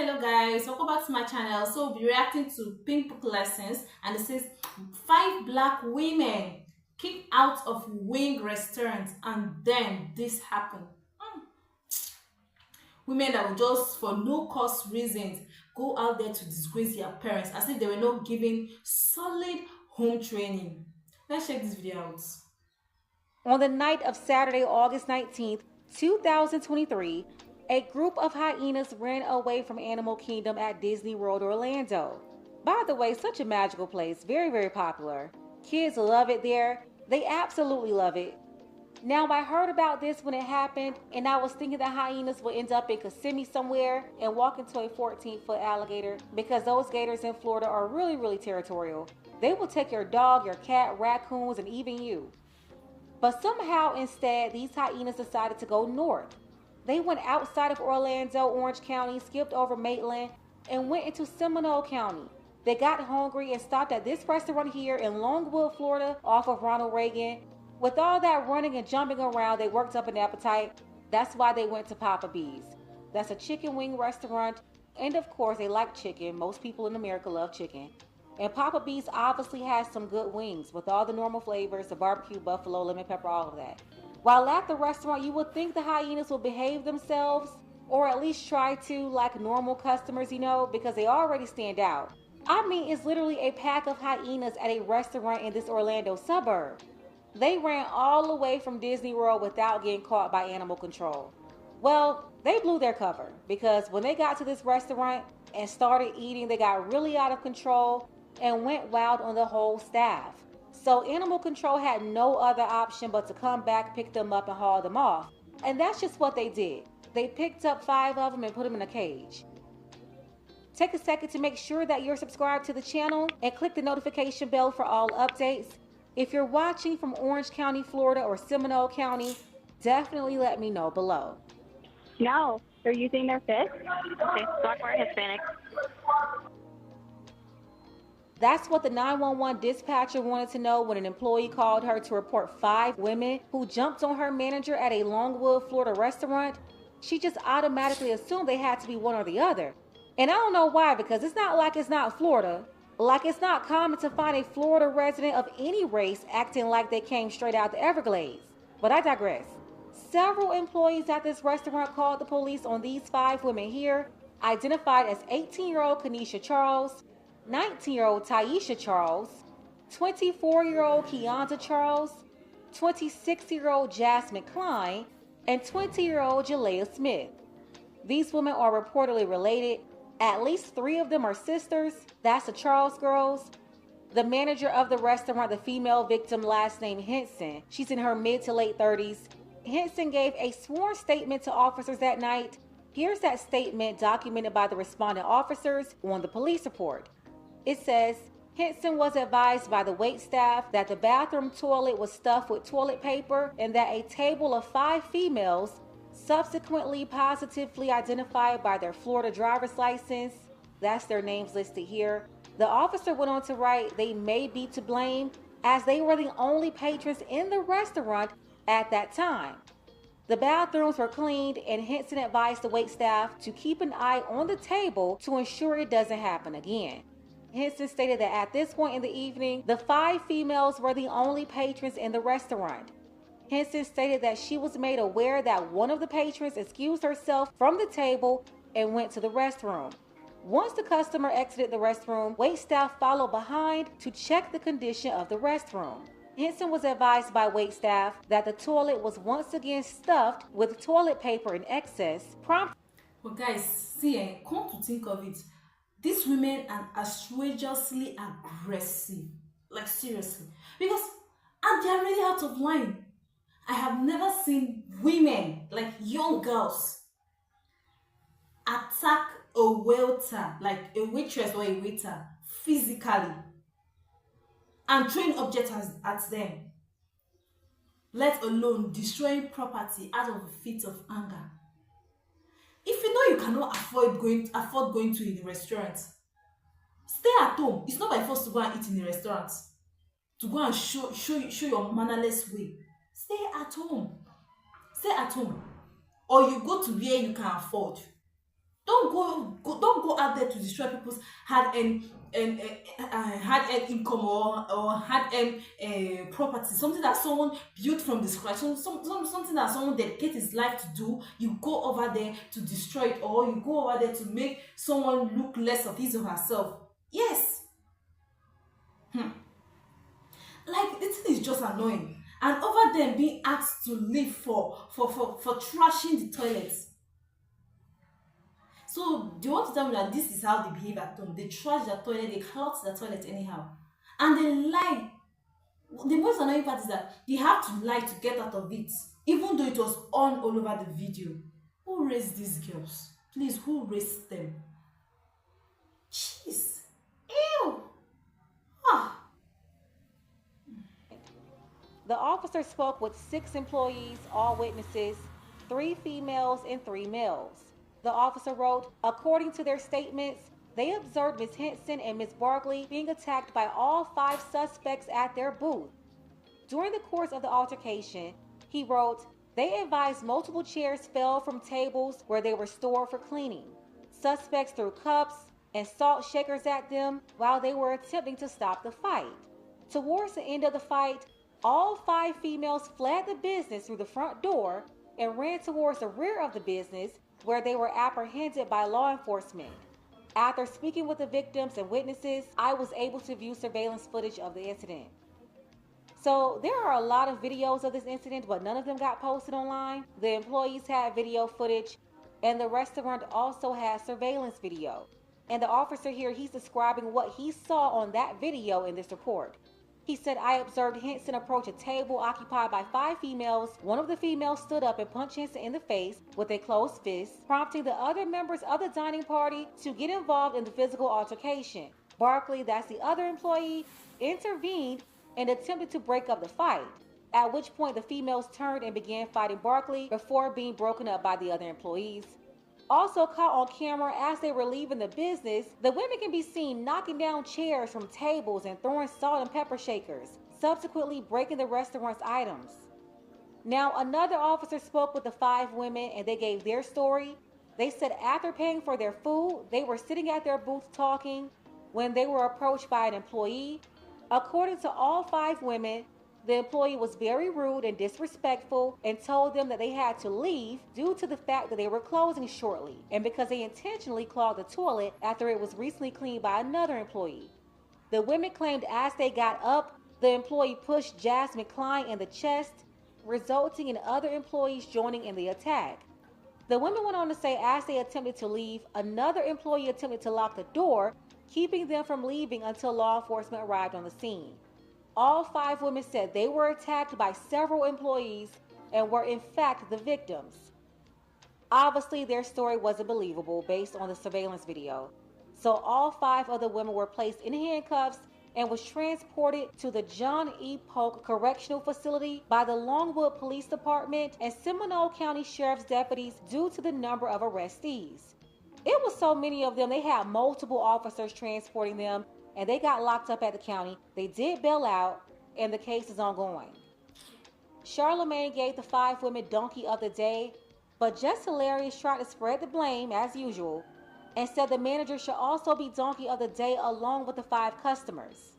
Hello guys, welcome back to my channel. So we'll be reacting to Pink Book Lessons, and it says 5 black women kicked out of Wing restaurant and then this happened. Women that will just for no cause reasons go out there to disgrace their parents as if they were not given solid home training. Let's check this video out. On the night of Saturday, August 19th, 2023, a group of hyenas ran away from Animal Kingdom at Disney World Orlando. By the way, such a magical place, very, very popular. Kids love it there. They absolutely love it. Now, I heard about this when it happened, and I was thinking the hyenas would end up in Kissimmee somewhere and walk into a 14-foot alligator because those gators in Florida are really, really territorial. They will take your dog, your cat, raccoons, and even you. But somehow instead, these hyenas decided to go north. They went outside of Orlando, Orange County, skipped over Maitland, and went into Seminole County. They got hungry and stopped at this restaurant here in Longwood, Florida, off of Ronald Reagan. With all that running and jumping around, they worked up an appetite. That's why they went to Papa B's. That's a chicken wing restaurant, and of course, they like chicken. Most people in America love chicken. And Papa B's obviously has some good wings with all the normal flavors, the barbecue, buffalo, lemon pepper, all of that. While at the restaurant, you would think the hyenas will behave themselves, or at least try to like normal customers, because they already stand out. I mean, it's literally a pack of hyenas at a restaurant in this Orlando suburb. They ran all the way from Disney World without getting caught by animal control. Well, they blew their cover because when they got to this restaurant and started eating, they got really out of control and went wild on the whole staff. So animal control had no other option but to come back, pick them up, and haul them off. And that's just what they did. They picked up 5 of them and put them in a cage. Take a second to make sure that you're subscribed to the channel and click the notification bell for all updates. If you're watching from Orange County, Florida or Seminole County, definitely let me know below. No, they're using their fists. Okay, black or Hispanic. That's what the 911 dispatcher wanted to know when an employee called her to report 5 women who jumped on her manager at a Longwood, Florida restaurant. She just automatically assumed they had to be one or the other. And I don't know why, because it's not like it's not Florida. Like it's not common to find a Florida resident of any race acting like they came straight out the Everglades. But I digress. Several employees at this restaurant called the police on these 5 women here, identified as 18-year-old Kenesha Charles, 19-year-old Taisha Charles, 24-year-old Keonta Charles, 26-year-old Jasmine Klein, and 20-year-old Jalea Smith. These women are reportedly related. At least 3 of them are sisters. That's the Charles girls. The manager of the restaurant, the female victim, last name Henson. She's in her mid to late 30s. Henson gave a sworn statement to officers that night. Here's that statement documented by the responding officers on the police report. It says, Henson was advised by the waitstaff that the bathroom toilet was stuffed with toilet paper and that a table of 5 females, subsequently positively identified by their Florida driver's license, that's their names listed here. The officer went on to write they may be to blame as they were the only patrons in the restaurant at that time. The bathrooms were cleaned and Henson advised the waitstaff to keep an eye on the table to ensure it doesn't happen again. Henson stated that at this point in the evening, the 5 females were the only patrons in the restaurant. Henson stated that she was made aware that one of the patrons excused herself from the table and went to the restroom. Once the customer exited the restroom, waitstaff followed behind to check the condition of the restroom. Henson was advised by waitstaff that the toilet was once again stuffed with toilet paper in excess, But guys, see, come to think of it, these women are outrageously aggressive. Like seriously. And they're really out of line. I have never seen women, like young girls, attack a waiter, like a waitress or a waiter, physically and throwing objects at them, let alone destroying property out of a fit of anger. If you know you cannot afford going to a restaurant, stay at home. It's not by force to go and eat in a restaurant, to go and show your mannerless way. Stay at home. Stay at home. Or you go to where you can afford. Don't there to destroy people's hard-earned income or hard-earned property, something that someone built from the scratch, something that someone dedicated his life to do. You go over there to destroy it, or you go over there to make someone look less of his or herself. Yes. Like, the thing is just annoying. And over them being asked to leave for trashing the toilets. So they want to tell me that this is how they behave at home. They trash the toilet, they clot the toilet anyhow. And they lie. The most annoying part is that they have to lie to get out of it, even though it was on all over the video. Who raised these girls? Please, who raised them? Jeez. Ew. Ah. The officer spoke with 6 employees, all witnesses, 3 females and 3 males. The officer wrote, according to their statements, they observed Ms. Henson and Ms. Barkley being attacked by all 5 suspects at their booth. During the course of the altercation, he wrote, they advised multiple chairs fell from tables where they were stored for cleaning. Suspects threw cups and salt shakers at them while they were attempting to stop the fight. Towards the end of the fight, all 5 females fled the business through the front door and ran towards the rear of the business where they were apprehended by law enforcement. After speaking with the victims and witnesses, I was able to view surveillance footage of the incident. So there are a lot of videos of this incident, but none of them got posted online. The employees had video footage, and the restaurant also has surveillance video. And the officer here, he's describing what he saw on that video in this report. He said, I observed Henson approach a table occupied by 5 females. One of the females stood up and punched Henson in the face with a closed fist, prompting the other members of the dining party to get involved in the physical altercation. Barkley, that's the other employee, intervened and attempted to break up the fight, at which point the females turned and began fighting Barkley before being broken up by the other employees. Also caught on camera as they were leaving the business, the women can be seen knocking down chairs from tables and throwing salt and pepper shakers, subsequently breaking the restaurant's items. Now, another officer spoke with the 5 women and they gave their story. They said after paying for their food, they were sitting at their booth talking when they were approached by an employee. According to all 5 women, the employee was very rude and disrespectful and told them that they had to leave due to the fact that they were closing shortly and because they intentionally clogged the toilet after it was recently cleaned by another employee. The women claimed as they got up, the employee pushed Jasmine Klein in the chest, resulting in other employees joining in the attack. The women went on to say as they attempted to leave, another employee attempted to lock the door, keeping them from leaving until law enforcement arrived on the scene. All 5 women said they were attacked by several employees and were in fact the victims. Obviously, their story wasn't believable based on the surveillance video. So all 5 of the women were placed in handcuffs and was transported to the John E. Polk Correctional Facility by the Longwood Police Department and Seminole County Sheriff's deputies due to the number of arrestees. It was so many of them, they had multiple officers transporting them, and they got locked up at the county. They did bail out, and the case is ongoing. Charlemagne gave the 5 women Donkey of the Day, but Just Hilarious tried to spread the blame, as usual, and said the manager should also be Donkey of the Day along with the 5 customers.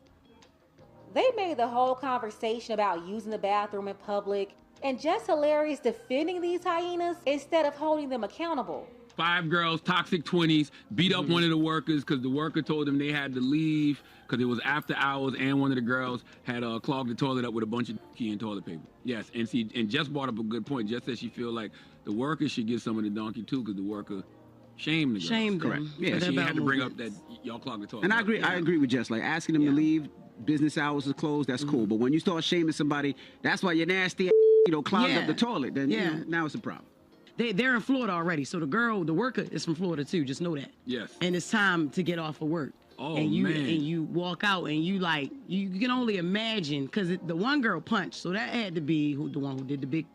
They made the whole conversation about using the bathroom in public, and Just Hilarious defending these hyenas instead of holding them accountable. 5 girls, toxic 20s, beat up one of the workers because the worker told them they had to leave because it was after hours, and one of the girls had clogged the toilet up with a bunch of key and toilet paper. Yes, and Jess brought up a good point. Jess said she feel like the worker should get some of the donkey too because the worker shamed the girls. Shamed them. Correct. Yeah, she had to bring up that y'all clogged the toilet. And I agree. I agree with Jess. Like asking them to leave, business hours is closed. That's cool. But when you start shaming somebody, that's why you're nasty. Clogged up the toilet. Then now it's a problem. They're in Florida already, so the worker is from Florida too. Just know that. Yes. And it's time to get off of work. Oh, and you man. And you walk out and you can only imagine because the one girl punched, so that had to be the one who did the big.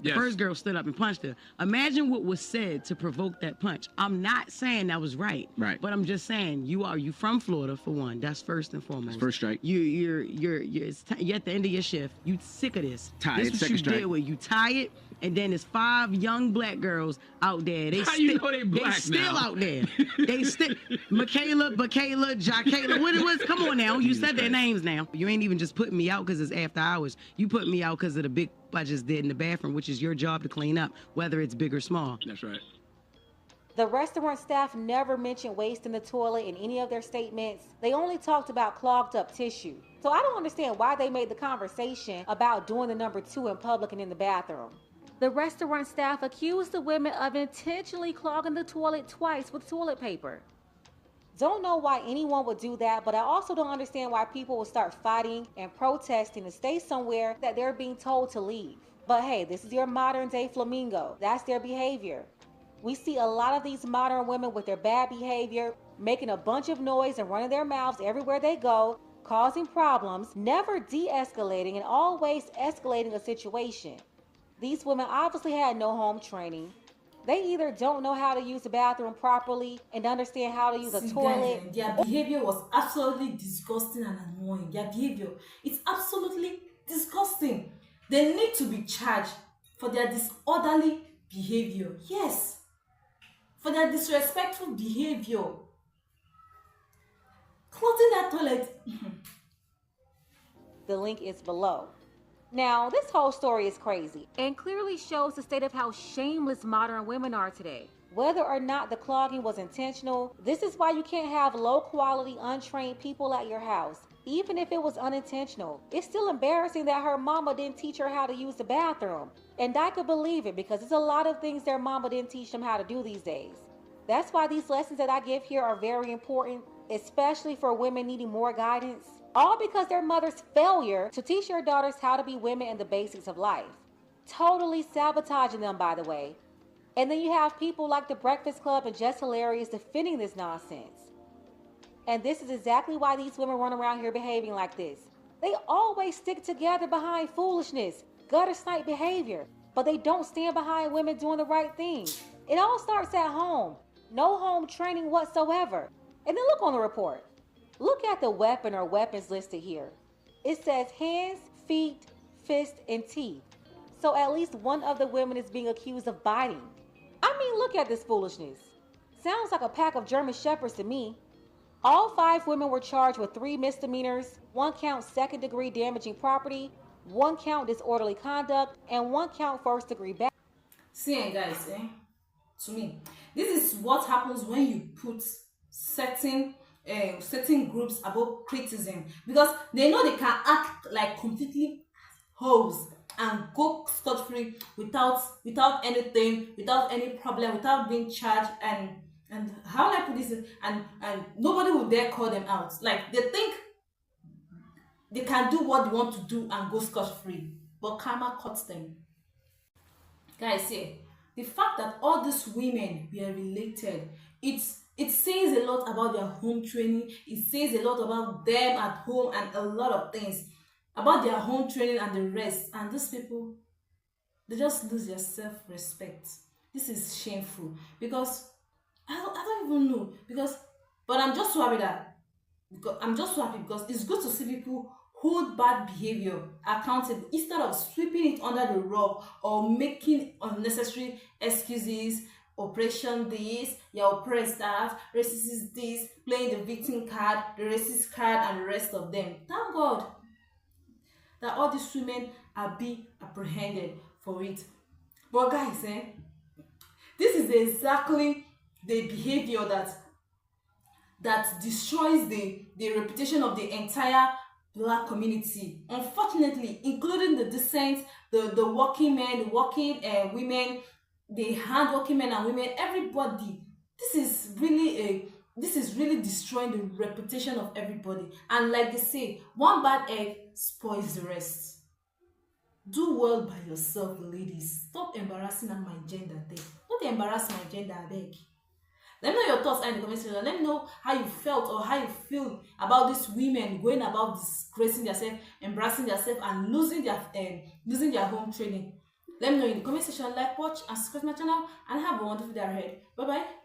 The first girl stood up and punched her. Imagine what was said to provoke that punch. I'm not saying that was right. Right. But I'm just saying you from Florida for one. That's first and foremost. First strike. You're at the end of your shift. You sick of this. Tired. This what Second you strike. deal with. You tired. and then there's 5 young black girls out there. How you know they black still now? out there. They still Michaela, Jacqueline. What it was? Come on now. You said their names now. You ain't even just putting me out because it's after hours. You put me out because of the big I just did in the bathroom, which is your job to clean up, whether it's big or small. That's right. The restaurant staff never mentioned waste in the toilet in any of their statements. They only talked about clogged up tissue. So I don't understand why they made the conversation about doing the number 2 in public and in the bathroom. The restaurant staff accused the women of intentionally clogging the toilet twice with toilet paper. Don't know why anyone would do that, but I also don't understand why people would start fighting and protesting to stay somewhere that they're being told to leave. But hey, this is your modern day flamingo. That's their behavior. We see a lot of these modern women with their bad behavior, making a bunch of noise and running their mouths everywhere they go, causing problems, never de-escalating and always escalating a situation. These women obviously had no home training. They either don't know how to use the bathroom properly and understand how to use a toilet. Their behavior was absolutely disgusting and annoying. Their behavior, it's absolutely disgusting. They need to be charged for their disorderly behavior. Yes. For their disrespectful behavior. Clogging that toilet. The link is below. Now, this whole story is crazy and clearly shows the state of how shameless modern women are today. Whether or not the clogging was intentional, this is why you can't have low-quality, untrained people at your house. Even if it was unintentional, it's still embarrassing that her mama didn't teach her how to use the bathroom. And I could believe it because there's a lot of things their mama didn't teach them how to do these days. That's why these lessons that I give here are very important, especially for women needing more guidance. All because their mother's failure to teach their daughters how to be women and the basics of life. Totally sabotaging them, by the way. And then you have people like The Breakfast Club and Just Hilarious defending this nonsense. And this is exactly why these women run around here behaving like this. They always stick together behind foolishness, gutter snipe behavior, but they don't stand behind women doing the right thing. It all starts at home. No home training whatsoever. And then look on the report. Look at the weapon or weapons listed here. It says hands, feet, fist, and teeth. So at least one of the women is being accused of biting. I mean, look at this foolishness. Sounds like a pack of German shepherds to me. All 5 women were charged with 3 misdemeanors, 1 count second-degree damaging property, 1 count disorderly conduct, and 1 count first-degree battery. See, guys, to me, this is what happens when you put certain groups above criticism, because they know they can act like completely hoes and go scot-free without anything, without any problem, without being charged, and how will I put this, and nobody will dare call them out. Like, they think they can do what they want to do and go scot-free, but karma cuts them. Guys, the fact that all these women were related, it says a lot about their home training. It says a lot about them at home and a lot of things about their home training and the rest. And these people, they just lose their self-respect. This is shameful, because I don't even know, but I'm just so happy because it's good to see people hold bad behavior accountable instead of sweeping it under the rug or making unnecessary excuses. Operation this, your oppressed staff, racist this, playing the victim card, the racist card, and the rest of them. Thank God that all these women are being apprehended for it. But guys, this is exactly the behavior that destroys the reputation of the entire Black community. Unfortunately, including the decent, the working men, the working women, the hardworking men and women, everybody. This is really destroying the reputation of everybody. And like they say, one bad egg spoils the rest. Do well by yourself, ladies. Stop embarrassing my gender. Don't embarrass my gender, I beg. Let me know your thoughts in the comment section. Let me know how you felt or how you feel about these women going about disgracing themselves, embarrassing themselves, and losing their home training. Let me know in the comment section. Like, watch, and subscribe to my channel, and have a wonderful day ahead. Bye bye.